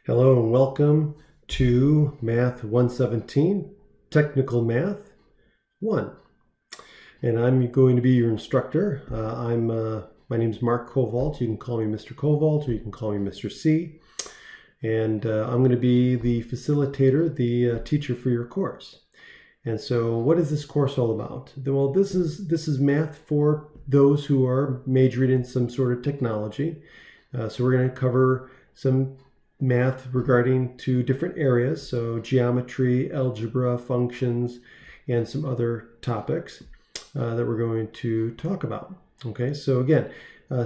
Hello and welcome to Math 117, Technical Math 1. And I'm going to be your instructor. My name is Mark Kovault. You can call me Mr. Kovault or you can call me Mr. C. And I'm going to be the facilitator, the teacher for your course. And so what is this course all about? Well, this is math for those who are majoring in some sort of technology. So we're going to cover some math regarding to different areas, so geometry, algebra, functions, and some other topics that we're going to talk about. Okay, so again,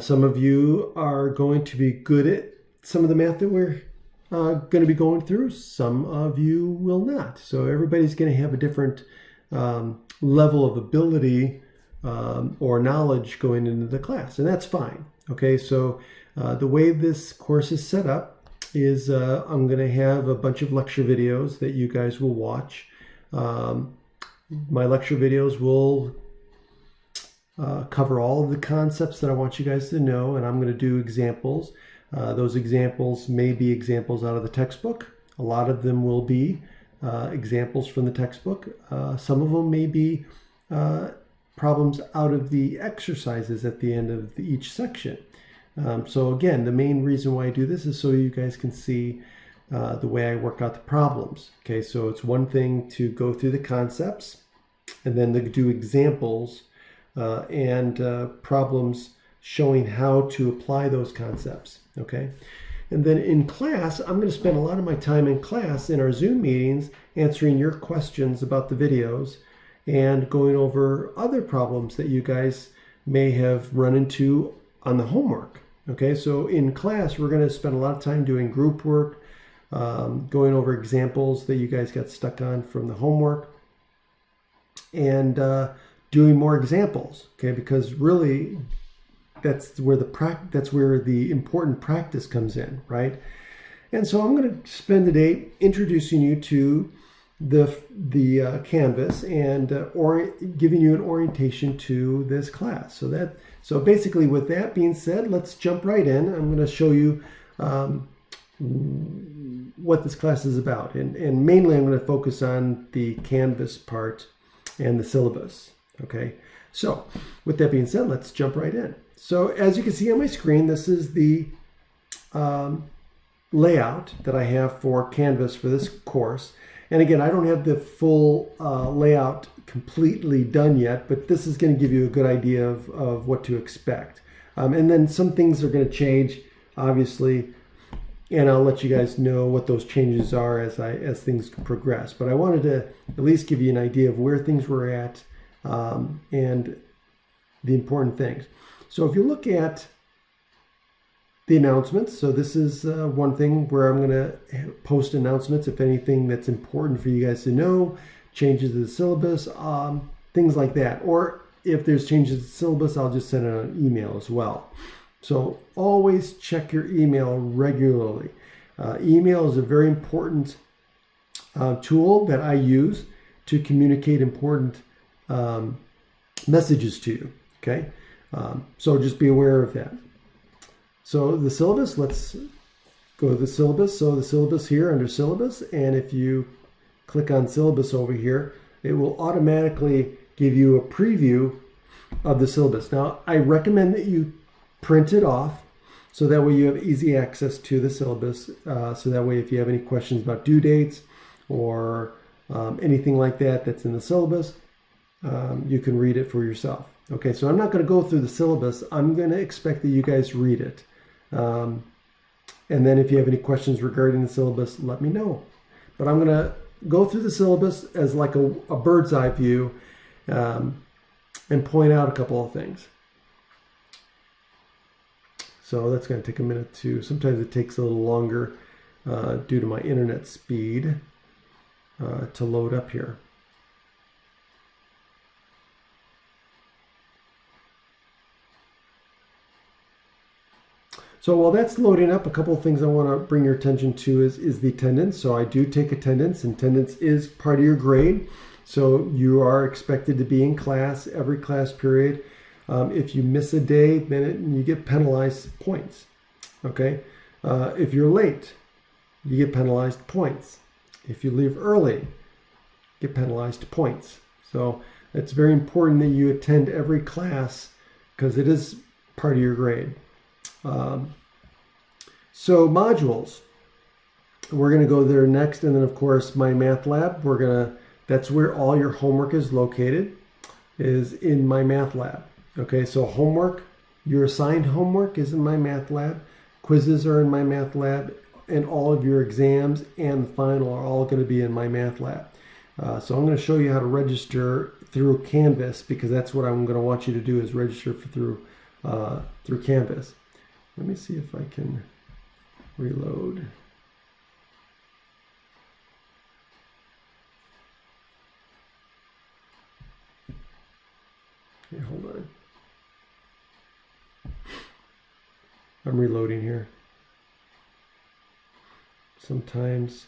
some of you are going to be good at some of the math that we're going to be going through. Some of you will not. So everybody's going to have a different level of ability or knowledge going into the class, and that's fine. Okay, so the way this course is set up is I'm going to have a bunch of lecture videos that you guys will watch. My lecture videos will cover all of the concepts that I want you guys to know, and I'm going to do examples. Those examples may be examples out of the textbook. A lot of them will be examples from the textbook. Some of them may be problems out of the exercises at the end of each section. So again, the main reason why I do this is so you guys can see the way I work out the problems. Okay, so it's one thing to go through the concepts and then to do examples and problems showing how to apply those concepts. Okay, and then in class, I'm going to spend a lot of my time in class in our Zoom meetings answering your questions about the videos and going over other problems that you guys may have run into on the homework. Okay, so in class, we're going to spend a lot of time doing group work, going over examples that you guys got stuck on from the homework, and doing more examples. Okay, because really, that's where the important practice comes in, right? And so I'm going to spend the day introducing you to the Canvas and giving you an orientation to this class. So basically, with that being said, let's jump right in. I'm going to show you what this class is about, and mainly I'm going to focus on the Canvas part and the syllabus. Okay, so with that being said, let's jump right in. So as you can see on my screen, this is the layout that I have for Canvas for this course. And again, I don't have the full layout completely done yet, but this is going to give you a good idea of what to expect. And then some things are going to change, obviously, and I'll let you guys know what those changes are as things progress. But I wanted to at least give you an idea of where things were at and the important things. So if you look at the announcements, so this is one thing where I'm going to post announcements if anything that's important for you guys to know, changes to the syllabus, things like that. Or if there's changes to the syllabus, I'll just send it on email as well. So always check your email regularly. Email is a very important tool that I use to communicate important messages to you. Okay, so just be aware of that. So the syllabus, let's go to the syllabus. So the syllabus here under syllabus, and if you click on syllabus over here, it will automatically give you a preview of the syllabus. Now, I recommend that you print it off so that way you have easy access to the syllabus. So that way if you have any questions about due dates or anything like that that's in the syllabus, you can read it for yourself. Okay, so I'm not going to go through the syllabus. I'm going to expect that you guys read it. And then if you have any questions regarding the syllabus, let me know. But I'm going to go through the syllabus as like a bird's eye view and point out a couple of things. So that's going to take a minute too. Sometimes it takes a little longer due to my internet speed to load up here. So while that's loading up, a couple of things I want to bring your attention to is the attendance. So I do take attendance. Attendance is part of your grade. So you are expected to be in class every class period. If you miss a day, then you get penalized points. Okay. If you're late, you get penalized points. If you leave early, you get penalized points. So it's very important that you attend every class because it is part of your grade. So modules, we're going to go there next, and then of course my math lab. That's where all your homework is located, is in my math lab. Okay, so homework, your assigned homework is in my math lab. Quizzes are in my math lab, and all of your exams and the final are all going to be in my math lab. So I'm going to show you how to register through Canvas, because that's what I'm going to want you to do, is register through Canvas. Let me see if I can reload. Okay, hold on. I'm reloading here. Sometimes.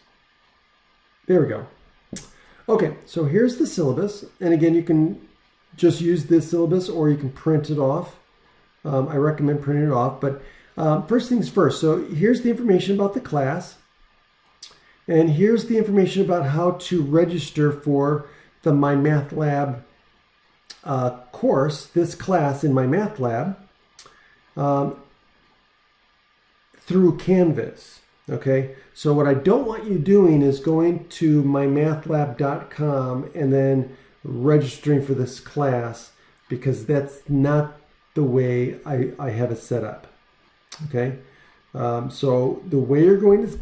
There we go. Okay, so here's the syllabus. And again, you can just use this syllabus or you can print it off. I recommend printing it off. But first things first. So here's the information about the class. And here's the information about how to register for the My Math Lab course, this class in My Math Lab, through Canvas. Okay, so what I don't want you doing is going to mymathlab.com and then registering for this class, because that's not the way I have it set up. Okay, so the way you're going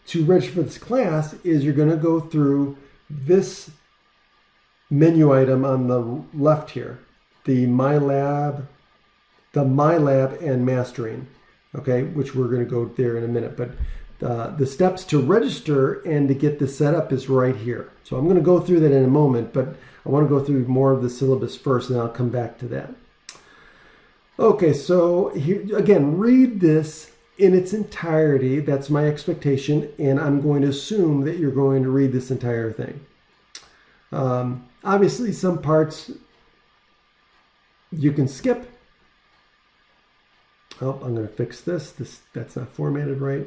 to register for this class is you're going to go through this menu item on the left here, the My Lab and Mastering. Okay, which we're going to go there in a minute, but the steps to register and to get this set up is right here. So I'm going to go through that in a moment, but I want to go through more of the syllabus first, and I'll come back to that. Okay, so here, again, read this in its entirety. That's my expectation, and I'm going to assume that you're going to read this entire thing. Obviously, some parts you can skip. Oh, I'm going to fix this. That's not formatted right.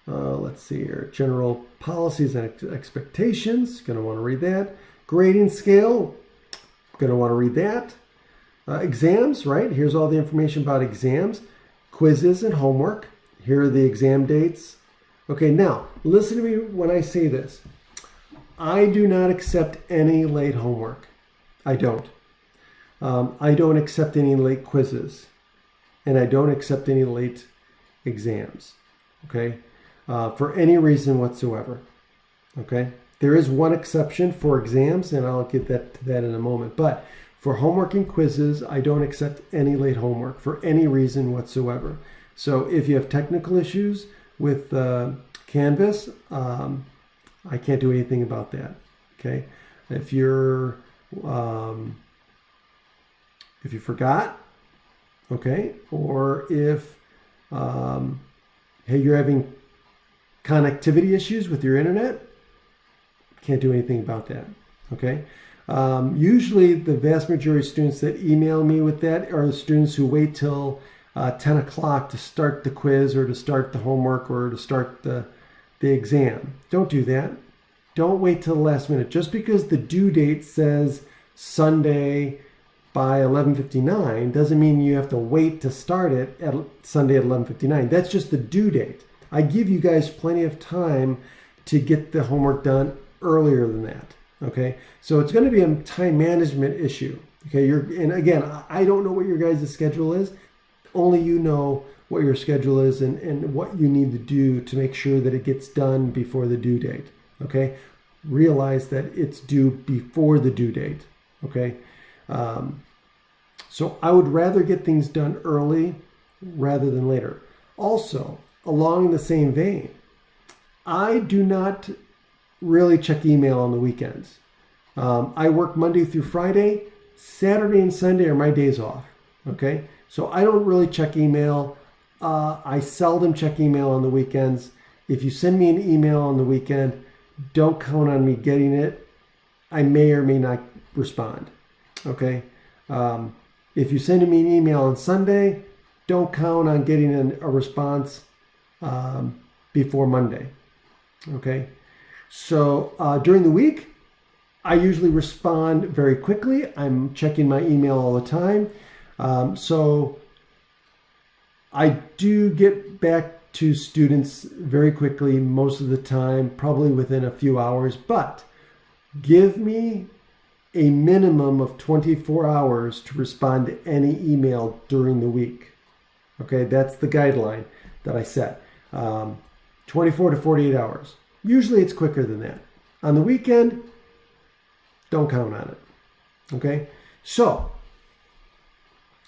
Let's see here. General policies and expectations. Going to want to read that. Grading scale. Going to want to read that. Exams, right? Here's all the information about exams. Quizzes and homework. Here are the exam dates. Okay, now, listen to me when I say this. I do not accept any late homework. I don't. I don't accept any late quizzes. And I don't accept any late exams, okay, for any reason whatsoever, okay? There is one exception for exams, and I'll get to that in a moment. But for homework and quizzes, I don't accept any late homework for any reason whatsoever. So if you have technical issues with Canvas, I can't do anything about that, okay? If you forgot, okay, or if hey, you're having connectivity issues with your internet, can't do anything about that. Okay, usually the vast majority of students that email me with that are the students who wait till 10 o'clock to start the quiz or to start the homework or to start the exam. Don't do that. Don't wait till the last minute. Just because the due date says Sunday by 11:59 doesn't mean you have to wait to start it at Sunday at 11:59. That's just the due date. I give you guys plenty of time to get the homework done earlier than that. Okay, so it's going to be a time management issue. Okay, and again, I don't know what your guys' schedule is. Only you know what your schedule is and what you need to do to make sure that it gets done before the due date. Okay, realize that it's due before the due date. Okay. So I would rather get things done early rather than later. Also, along the same vein, I do not really check email on the weekends. I work Monday through Friday. Saturday and Sunday are my days off. Okay, so I don't really check email. I seldom check email on the weekends. If you send me an email on the weekend, don't count on me getting it. I may or may not respond. Okay. If you send me an email on Sunday, don't count on getting a response before Monday. Okay, so during the week, I usually respond very quickly. I'm checking my email all the time. So I do get back to students very quickly most of the time, probably within a few hours, but give me a minimum of 24 hours to respond to any email during the week. Okay, that's the guideline that I set. 24 to 48 hours. Usually it's quicker than that. On the weekend, don't count on it. Okay, so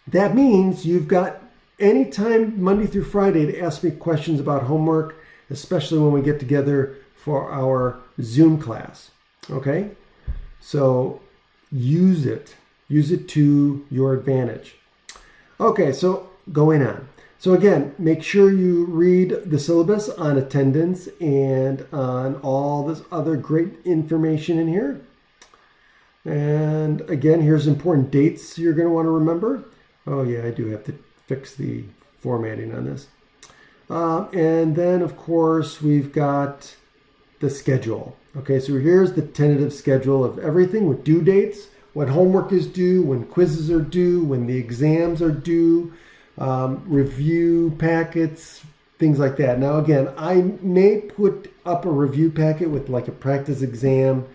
that means you've got any time Monday through Friday to ask me questions about homework, especially when we get together for our Zoom class. Okay, so use it to your advantage. Okay, so going on. So again, make sure you read the syllabus on attendance and on all this other great information in here. And again, here's important dates you're going to want to remember. Oh yeah, I do have to fix the formatting on this. And then of course we've got the schedule. Okay, so here's the tentative schedule of everything with due dates, when homework is due, when quizzes are due, when the exams are due, review packets, things like that. Now again, I may put up a review packet with like a practice exam.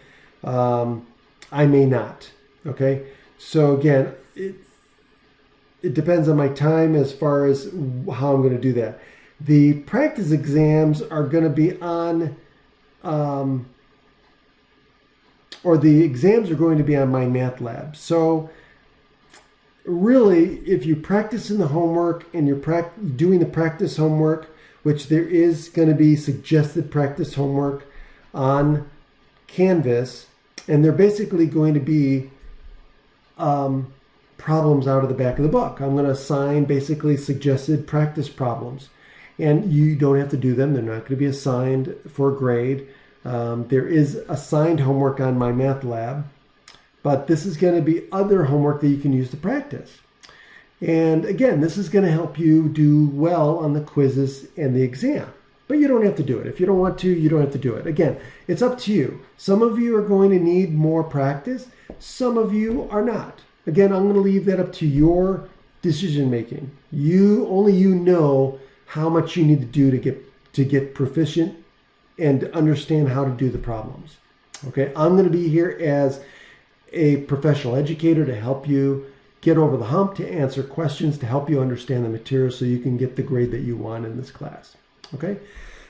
I may not. Okay, so again, it depends on my time as far as how I'm going to do that. The practice exams are going to be on, or the exams are going to be on my math lab. So really, if you practice in the homework and you're doing the practice homework, which there is going to be suggested practice homework on Canvas, and they're basically going to be problems out of the back of the book. I'm going to assign basically suggested practice problems. And you don't have to do them. They're not going to be assigned for a grade. There is assigned homework on my math lab, but this is going to be other homework that you can use to practice. And again, this is going to help you do well on the quizzes and the exam. But you don't have to do it. If you don't want to, you don't have to do it. Again, it's up to you. Some of you are going to need more practice. Some of you are not. Again, I'm going to leave that up to your decision making. Only you know how much you need to do to get proficient and understand how to do the problems. Okay, I'm going to be here as a professional educator to help you get over the hump, to answer questions, to help you understand the material so you can get the grade that you want in this class. Okay,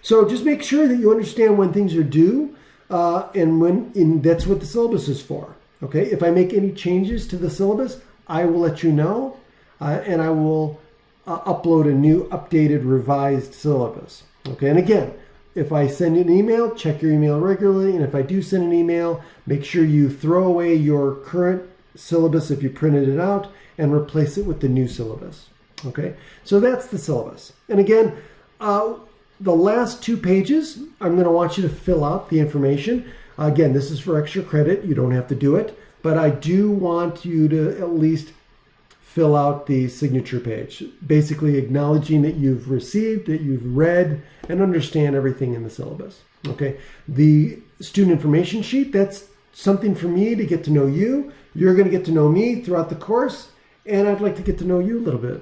so just make sure that you understand when things are due and that's what the syllabus is for. Okay, if I make any changes to the syllabus, I will let you know, and I will upload a new updated revised syllabus. Okay, and again, if I send you an email, check your email regularly, and if I do send an email, make sure you throw away your current syllabus if you printed it out and replace it with the new syllabus. Okay, so that's the syllabus. And again, the last 2 pages, I'm going to want you to fill out the information. Again, this is for extra credit. You don't have to do it, but I do want you to at least fill out the signature page, basically acknowledging that you've received, that you've read, and understand everything in the syllabus. Okay, the student information sheet, that's something for me to get to know you. You're going to get to know me throughout the course, and I'd like to get to know you a little bit,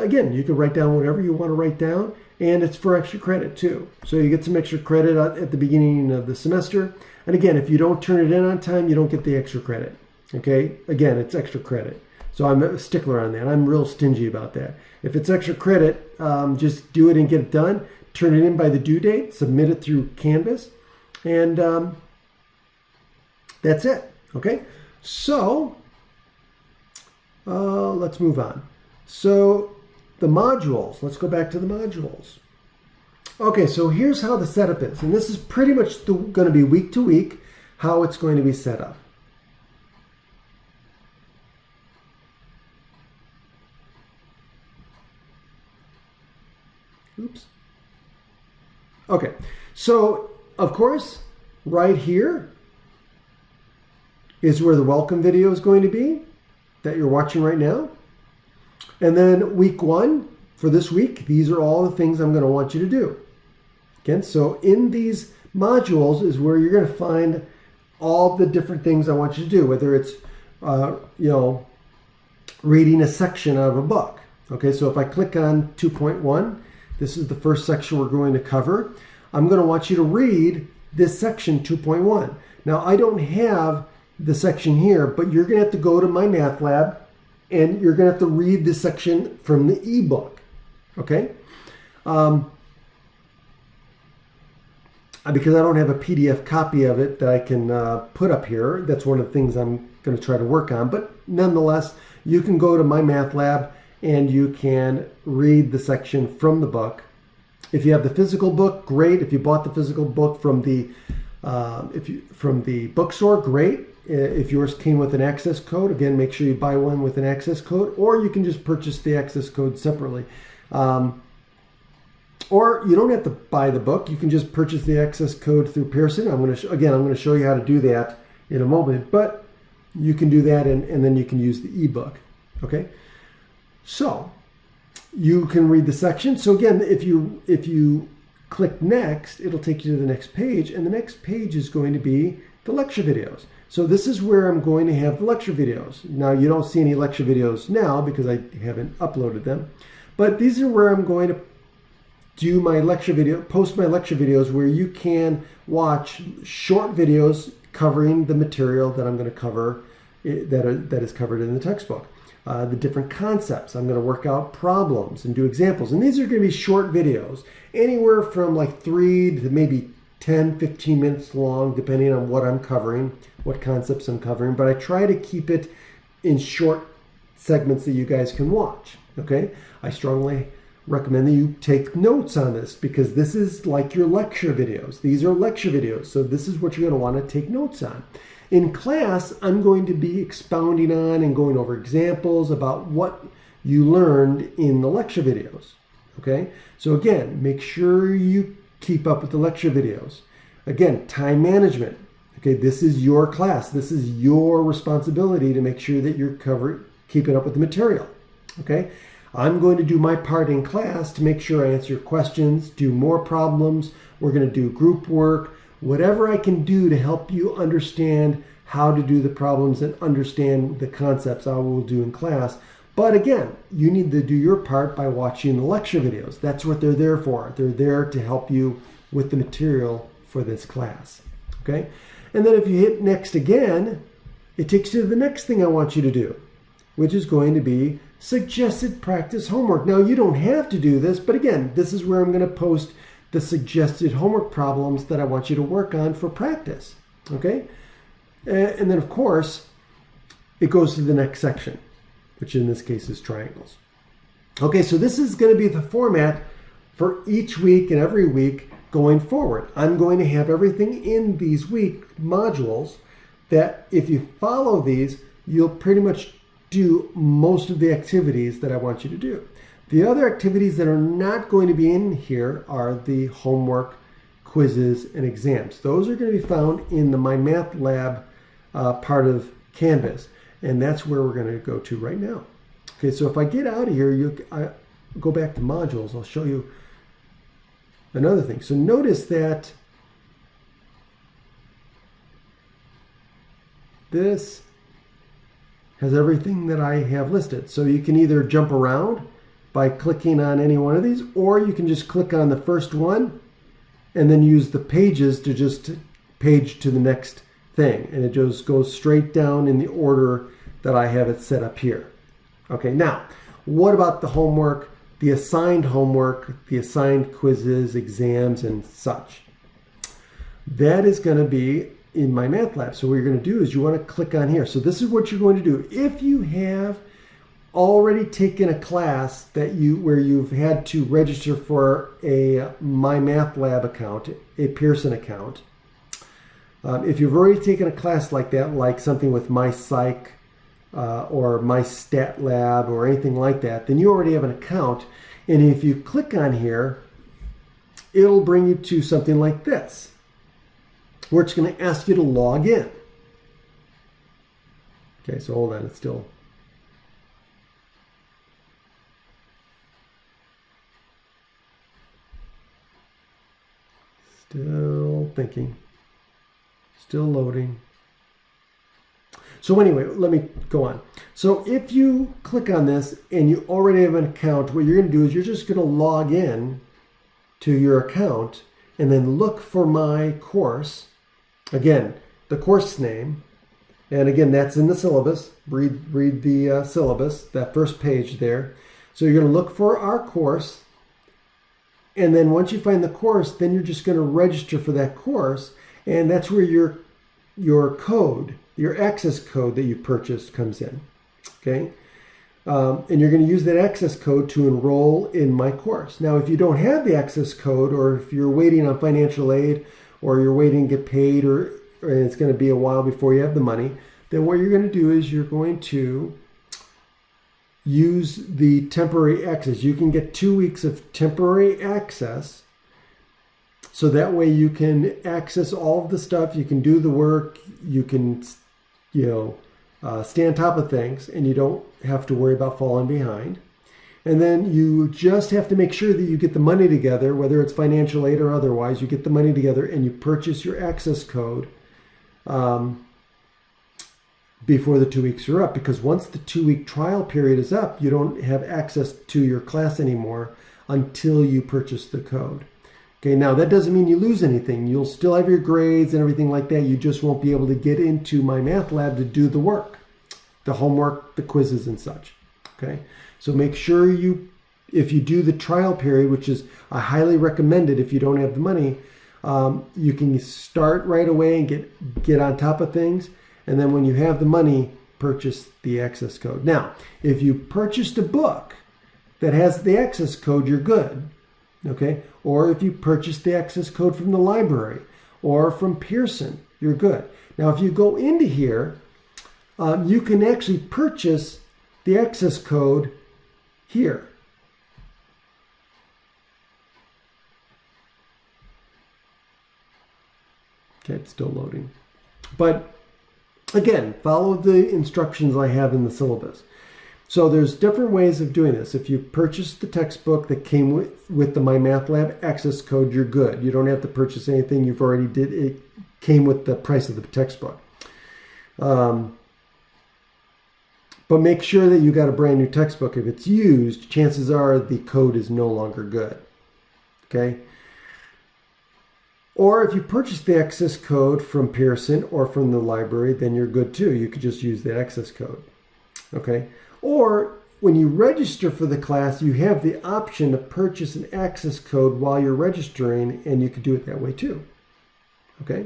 again, you can write down whatever you want to write down, and it's for extra credit too. So you get some extra credit at the beginning of the semester. And again, if you don't turn it in on time, you don't get the extra credit. Okay, again, it's extra credit. So I'm a stickler on that. I'm real stingy about that. If it's extra credit, just do it and get it done. Turn it in by the due date, submit it through Canvas, and that's it. Okay, so let's move on. So the modules, let's go back to the modules. Okay, so here's how the setup is. And this is pretty much going to be week to week how it's going to be set up. Oops. Okay, so of course, right here is where the welcome video is going to be that you're watching right now. And then week 1 for this week, these are all the things I'm going to want you to do. Again, so in these modules is where you're going to find all the different things I want you to do, whether it's, reading a section of a book. Okay, so if I click on 2.1, this is the first section we're going to cover. I'm going to want you to read this section 2.1. Now, I don't have the section here, but you're going to have to go to my math lab and you're going to have to read this section from the ebook. Okay? Because I don't have a PDF copy of it that I can put up here. That's one of the things I'm going to try to work on. But nonetheless, you can go to my math lab and you can read the section from the book. If you have the physical book, great. If you bought the physical book from the bookstore, great. If yours came with an access code, again, make sure you buy one with an access code, or you can just purchase the access code separately. Or you don't have to buy the book. You can just purchase the access code through Pearson. I'm going to show you how to do that in a moment, but you can do that and then you can use the ebook. Okay, so you can read the section. So again, if you click next, it'll take you to the next page, and the next page is going to be the lecture videos. So this is where I'm going to have the lecture videos. Now you don't see any lecture videos now because I haven't uploaded them, but these are where I'm going to do my lecture video, post my lecture videos where you can watch short videos covering the material that I'm going to cover that is covered in the textbook. The different concepts. I'm going to work out problems and do examples. And these are going to be short videos, anywhere from like 3 to maybe 10, 15 minutes long, depending on what I'm covering, what concepts I'm covering. But I try to keep it in short segments that you guys can watch. Okay? I strongly recommend that you take notes on this because this is like your lecture videos. These are lecture videos. So this is what you're going to want to take notes on. In class, I'm going to be expounding on and going over examples about what you learned in the lecture videos. Okay? So again, make sure you keep up with the lecture videos. Again, time management. Okay, this is your class. This is your responsibility to make sure that you're keeping up with the material. Okay? I'm going to do my part in class to make sure I answer your questions, do more problems. We're going to do group work. Whatever I can do to help you understand how to do the problems and understand the concepts, I will do in class. But again, you need to do your part by watching the lecture videos. That's what they're there for. They're there to help you with the material for this class. Okay? And then if you hit next again, it takes you to the next thing I want you to do, which is going to be suggested practice homework. Now, you don't have to do this, but again, this is where I'm going to post the suggested homework problems that I want you to work on for practice. Okay? And then, of course, it goes to the next section, which in this case is triangles. Okay, so this is going to be the format for each week and every week going forward. I'm going to have everything in these week modules that if you follow these, you'll pretty much do most of the activities that I want you to do. The other activities that are not going to be in here are the homework, quizzes, and exams. Those are going to be found in the My Math Lab part of Canvas, and that's where we're going to go to right now. Okay, so if I get out of here, I go back to modules. I'll show you another thing. So notice that this has everything that I have listed. So you can either jump around by clicking on any one of these, or you can just click on the first one and then use the pages to just page to the next thing. And it just goes straight down in the order that I have it set up here. Okay, now, what about the homework, the assigned quizzes, exams, and such? That is going to be in My Math Lab. So what you're going to do is you want to click on here. So this is what you're going to do. If you have already taken a class where you've had to register for a My Math Lab account, a Pearson account, if you've already taken a class like that, like something with My Psych or My Stat Lab or anything like that, then you already have an account. And if you click on here, it'll bring you to something like this, where it's going to ask you to log in. Okay, so hold on, it's still... Still thinking. Still loading. So anyway, let me go on. So if you click on this and you already have an account, what you're going to do is you're just going to log in to your account and then look for my course. Again, the course name. And again, that's in the syllabus. Read the syllabus, that first page there. So you're going to look for our course. And then once you find the course, then you're just going to register for that course. And that's where your code, your access code that you purchased comes in. Okay? And you're going to use that access code to enroll in my course. Now, if you don't have the access code, or if you're waiting on financial aid, or you're waiting to get paid, or it's going to be a while before you have the money, then what you're going to do is you're going to use the temporary access. You can get 2 weeks of temporary access. So that way you can access all of the stuff, you can do the work, you can, stay on top of things, and you don't have to worry about falling behind. And then you just have to make sure that you get the money together, whether it's financial aid or otherwise, you get the money together and you purchase your access code before the 2 weeks are up. Because once the 2-week trial period is up, you don't have access to your class anymore until you purchase the code. Okay, now that doesn't mean you lose anything. You'll still have your grades and everything like that. You just won't be able to get into my math lab to do the work, the homework, the quizzes and such. Okay, so make sure if you do the trial period, which is I highly recommend it if you don't have the money, you can start right away and get on top of things. And then when you have the money, purchase the access code. Now, if you purchased a book that has the access code, you're good. Okay, or if you purchase the access code from the library or from Pearson, you're good. Now, if you go into here, you can actually purchase the access code here. Okay, it's still loading. But again, follow the instructions I have in the syllabus. So there's different ways of doing this. If you purchase the textbook that came with the My Math Lab access code, you're good. You don't have to purchase anything. You've already did it. Came with the price of the textbook. But make sure that you got a brand new textbook. If it's used, chances are the code is no longer good. Okay? Or if you purchase the access code from Pearson or from the library, then you're good too. You could just use the access code. Okay? Or when you register for the class, you have the option to purchase an access code while you're registering, and you could do it that way too. Okay?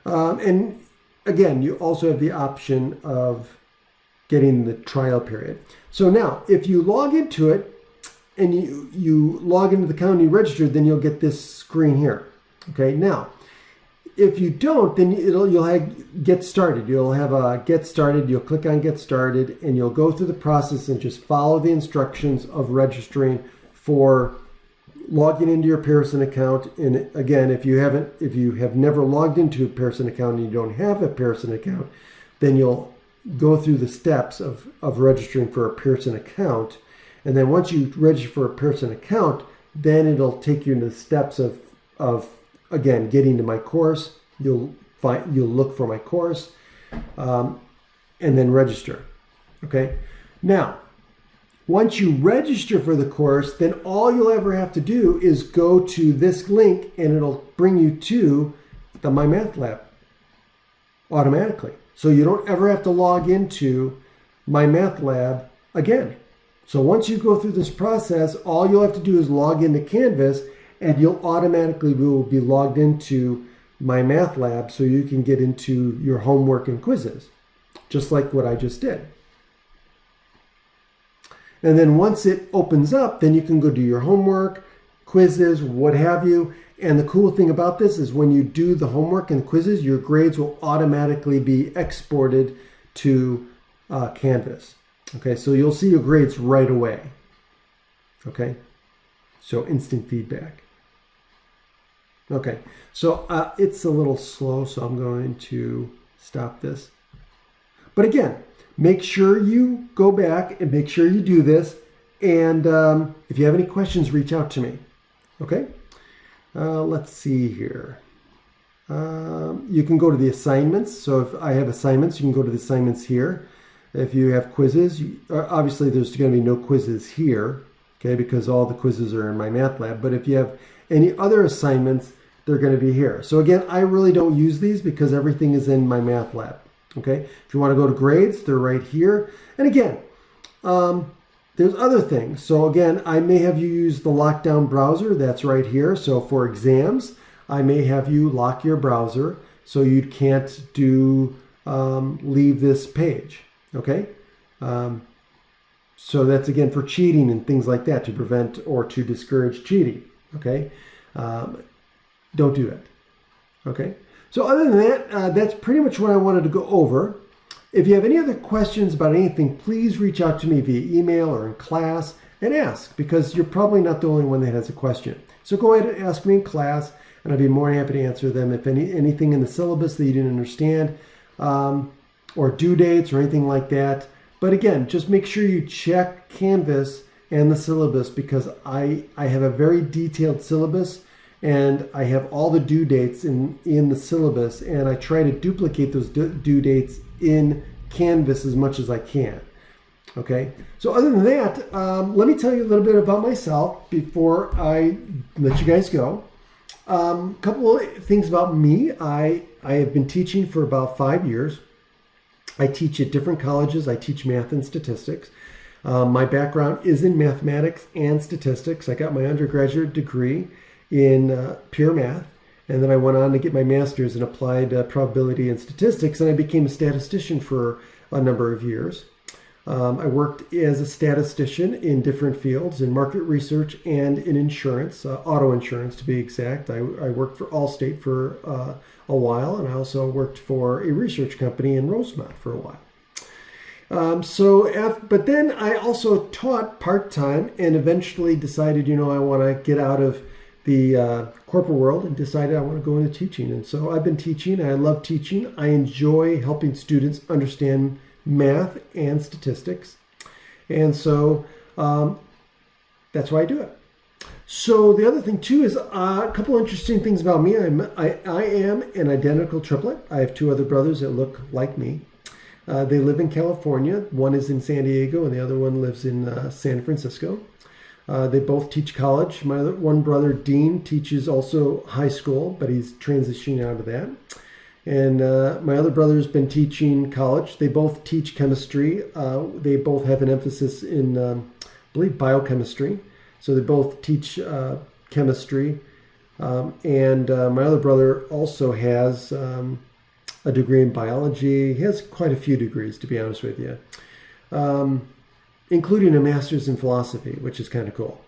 And again, you also have the option of getting the trial period. So now, if you log into it and you log into the account and you register, then you'll get this screen here. Okay, now, if you don't, then you'll have get started. You'll have a get started. You'll click on get started, and you'll go through the process and just follow the instructions of registering for logging into your Pearson account. And again, if you have never logged into a Pearson account and you don't have a Pearson account, then you'll go through the steps of registering for a Pearson account. And then once you register for a Pearson account, then it'll take you into the steps of again, getting to my course. You'll look for my course, and then register. Okay. Now, once you register for the course, then all you'll ever have to do is go to this link, and it'll bring you to the My Math Lab automatically. So you don't ever have to log into My Math Lab again. So once you go through this process, all you'll have to do is log into Canvas, and you'll automatically will be logged into My Math Lab so you can get into your homework and quizzes, just like what I just did. And then once it opens up, then you can go do your homework, quizzes, what have you. And the cool thing about this is when you do the homework and quizzes, your grades will automatically be exported to Canvas. Okay, so you'll see your grades right away. Okay, so instant feedback. Okay, so it's a little slow, so I'm going to stop this. But again, make sure you go back and make sure you do this. And if you have any questions, reach out to me. Okay? Let's see here. You can go to the assignments. So if I have assignments, you can go to the assignments here. If you have quizzes, obviously there's going to be no quizzes here, okay, because all the quizzes are in my math lab. But if you have any other assignments, they're going to be here. So again, I really don't use these because everything is in my math lab, okay? If you want to go to grades, they're right here. And again, there's other things. So again, I may have you use the lockdown browser. That's right here. So for exams, I may have you lock your browser so you can't leave this page, okay? So that's again for cheating and things like that, to prevent or to discourage cheating, okay? Don't do that, okay? So other than that, that's pretty much what I wanted to go over. If you have any other questions about anything, please reach out to me via email or in class and ask, because you're probably not the only one that has a question. So go ahead and ask me in class, and I'd be more than happy to answer them. If anything in the syllabus that you didn't understand, or due dates or anything like that. But again, just make sure you check Canvas and the syllabus, because I have a very detailed syllabus, and I have all the due dates in the syllabus, and I try to duplicate those due dates in Canvas as much as I can. Okay, so other than that, let me tell you a little bit about myself before I let you guys go. A couple of things about me. I have been teaching for about 5 years. I teach at different colleges. I teach math and statistics. My background is in mathematics and statistics. I got my undergraduate degree in pure math, and then I went on to get my master's in applied probability and statistics, and I became a statistician for a number of years. I worked as a statistician in different fields, in market research and in insurance, auto insurance to be exact. I worked for Allstate for a while, and I also worked for a research company in Rosemont for a while. But then I also taught part-time, and eventually decided, I want to get out of the corporate world, and decided I want to go into teaching. And so I've been teaching. I love teaching. I enjoy helping students understand math and statistics. And so that's why I do it. So the other thing too is a couple interesting things about me. I am an identical triplet. I have two other brothers that look like me. They live in California. One is in San Diego and the other one lives in San Francisco. They both teach college. My one brother, Dean, teaches also high school, but he's transitioning out of that. And my other brother's been teaching college. They both teach chemistry. They both have an emphasis in, I believe, biochemistry. So they both teach chemistry. And my other brother also has a degree in biology. He has quite a few degrees, to be honest with you, including a master's in philosophy, which is kind of cool.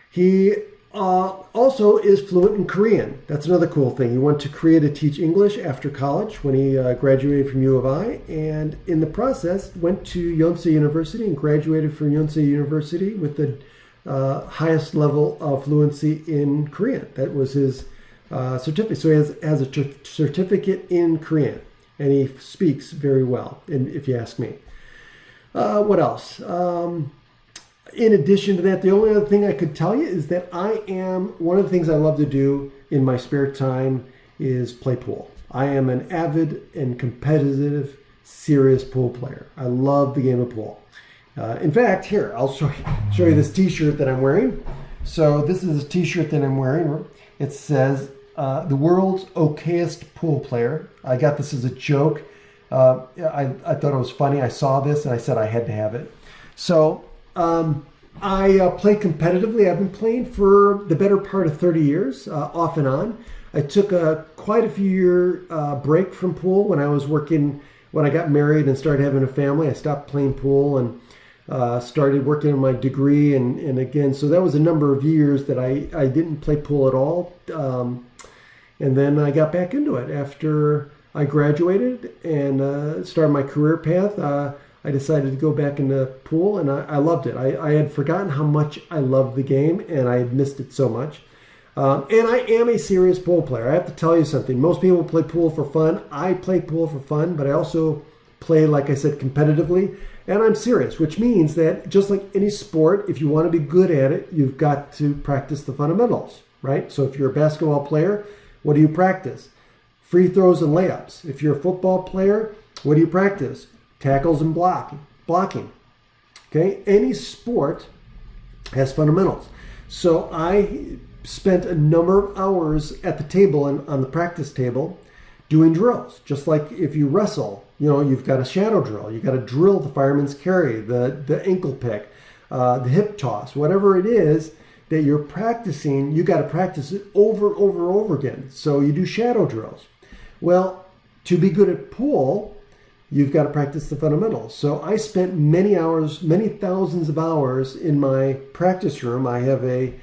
He also is fluent in Korean. That's another cool thing. He went to Korea to teach English after college when he graduated from U of I, and in the process went to Yonsei University and graduated from Yonsei University with the highest level of fluency in Korean. That was his certificate. So he has a certificate in Korean, and he speaks very well, if you ask me. What else? In addition to that, the only other thing I could tell you is that one of the things I love to do in my spare time is play pool. I am an avid and competitive, serious pool player. I love the game of pool. In fact, here, I'll show you this t-shirt that I'm wearing. So this is a t-shirt that I'm wearing. It says, the world's okayest pool player. I got this as a joke. I thought it was funny. I saw this and I said I had to have it. So I play competitively. I've been playing for the better part of 30 years, off and on. I took quite a few year break from pool when I got married and started having a family. I stopped playing pool and started working on my degree. And again, so that was a number of years that I didn't play pool at all. And then I got back into it after I graduated and started my career path. I decided to go back into pool, and I loved it. I had forgotten how much I loved the game, and I had missed it so much. And I am a serious pool player. I have to tell you something. Most people play pool for fun. I play pool for fun, but I also play, like I said, competitively. And I'm serious, which means that just like any sport, if you want to be good at it, you've got to practice the fundamentals. right? So if you're a basketball player, what do you practice? Free throws and layups. If you're a football player, what do you practice? Tackles and blocking. Okay, any sport has fundamentals. So I spent a number of hours at the table and on the practice table doing drills. Just like if you wrestle, you've got a shadow drill. You've got to drill the fireman's carry, the ankle pick, the hip toss, whatever it is that you're practicing, you got to practice it over and over again. So you do shadow drills. Well, to be good at pool, you've got to practice the fundamentals. So I spent many hours, many thousands of hours in my practice room. I have a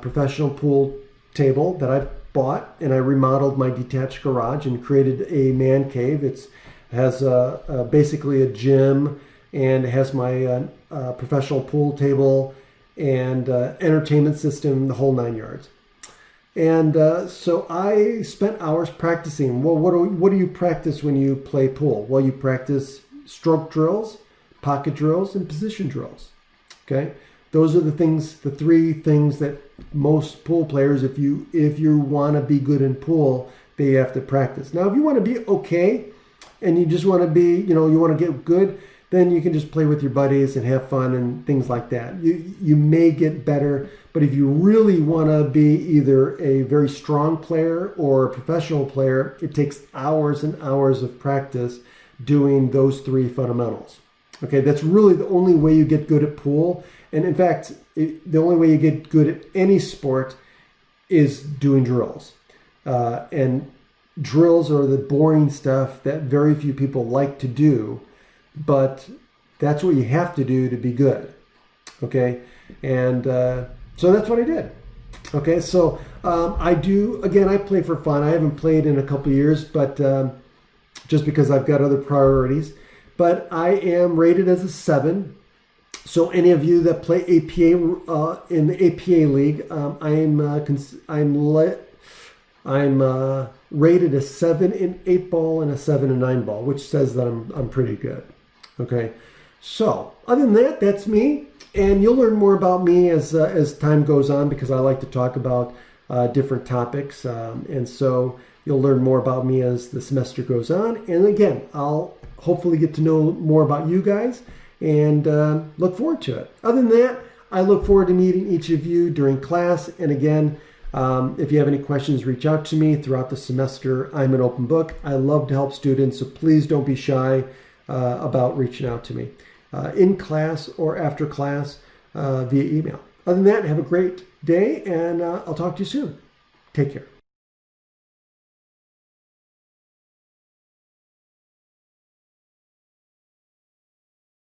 professional pool table that I've bought, and I remodeled my detached garage and created a man cave. It has basically a gym, and it has my professional pool table and entertainment system, the whole 9 yards. And so I spent hours practicing. Well, what do you practice when you play pool? Well, you practice stroke drills, pocket drills, and position drills. Okay, those are the three things that most pool players, if you want to be good in pool, they have to practice. Now, if you want to be okay, and you just want to be, you want to get good, then you can just play with your buddies and have fun and things like that. You may get better, but if you really want to be either a very strong player or a professional player, it takes hours and hours of practice doing those three fundamentals. Okay, that's really the only way you get good at pool. And in fact, the only way you get good at any sport is doing drills. And drills are the boring stuff that very few people like to do, but that's what you have to do to be good. Okay, and so that's what I did. Okay, so I play for fun. I haven't played in a couple of years, but just because I've got other priorities. But I am rated as a 7. So any of you that play APA in the APA league, I'm rated a 7 in 8 ball and a 7 in 9 ball, which says that I'm pretty good. Okay, so other than that, that's me, and you'll learn more about me as time goes on, because I like to talk about different topics, and so you'll learn more about me as the semester goes on. And again, I'll hopefully get to know more about you guys, and look forward to it. Other than that, I look forward to meeting each of you during class. And again, if you have any questions, reach out to me throughout the semester. I'm an open book. I love to help students, so please don't be shy about reaching out to me in class or after class via email. Other than that, have a great day, and I'll talk to you soon. Take care.